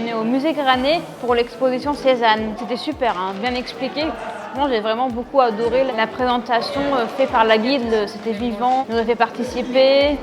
venue au musée Granet pour l'exposition Cézanne. C'était super, hein, bien expliqué. Moi, j'ai vraiment beaucoup adoré la présentation faite par la guide. C'était vivant, nous a fait participer.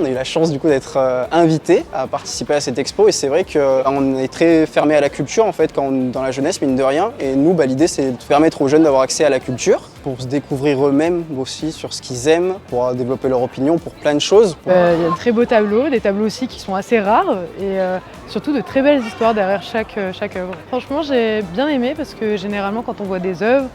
On a eu la chance du coup d'être invité à participer à cette expo et c'est vrai qu'on est très fermé à la culture en fait dans la jeunesse mine de rien et nous l'idée c'est de permettre aux jeunes d'avoir accès à la culture pour se découvrir eux-mêmes aussi sur ce qu'ils aiment, pour développer leur opinion pour plein de choses. Il y a de très beaux tableaux, des tableaux aussi qui sont assez rares et surtout de très belles histoires derrière chaque œuvre. Franchement j'ai bien aimé parce que généralement quand on voit des œuvres,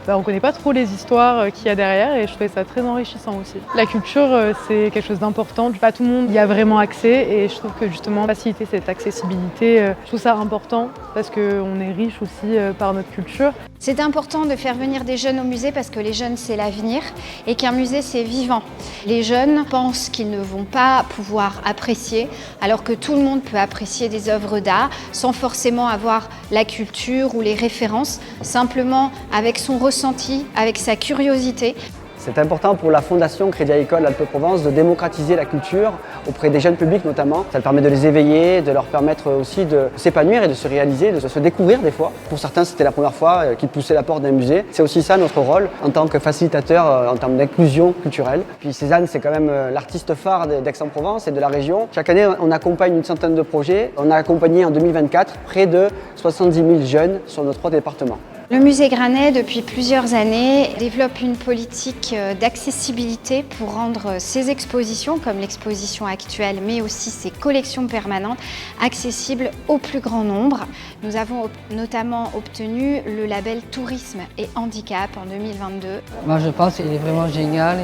on ne connaît pas trop les histoires qu'il y a derrière et je trouvais ça très enrichissant aussi. La culture, c'est quelque chose d'important. Pas tout le monde y a vraiment accès et je trouve que justement faciliter cette accessibilité, je trouve ça important parce qu'on est riche aussi par notre culture. C'est important de faire venir des jeunes au musée parce que les jeunes, c'est l'avenir et qu'un musée, c'est vivant. Les jeunes pensent qu'ils ne vont pas pouvoir apprécier alors que tout le monde peut apprécier des œuvres d'art sans forcément avoir la culture ou les références, simplement avec son ressenti, avec sa curiosité. C'est important pour la Fondation Crédit Agricole Alpes Provence de démocratiser la culture auprès des jeunes publics notamment. Ça permet de les éveiller, de leur permettre aussi de s'épanouir et de se réaliser, de se découvrir des fois. Pour certains, c'était la première fois qu'ils poussaient la porte d'un musée. C'est aussi ça notre rôle en tant que facilitateur en termes d'inclusion culturelle. Puis Cézanne, c'est quand même l'artiste phare d'Aix-en-Provence et de la région. Chaque année, on accompagne une centaine de projets. On a accompagné en 2024 près de 70 000 jeunes sur nos 3 départements. Le musée Granet, depuis plusieurs années, développe une politique d'accessibilité pour rendre ses expositions, comme l'exposition actuelle, mais aussi ses collections permanentes, accessibles au plus grand nombre. Nous avons notamment obtenu le label Tourisme et Handicap en 2022. Moi, je pense qu'il est vraiment génial.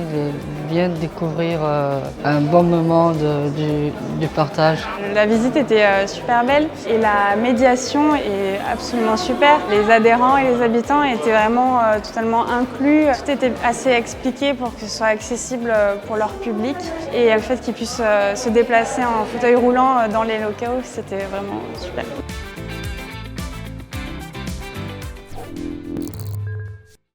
Il vient de découvrir un bon moment du partage. La visite était super belle et la médiation est absolument super. Les adhérents et les habitants étaient vraiment totalement inclus. Tout était assez expliqué pour que ce soit accessible pour leur public. Et le fait qu'ils puissent se déplacer en fauteuil roulant dans les locaux, c'était vraiment super.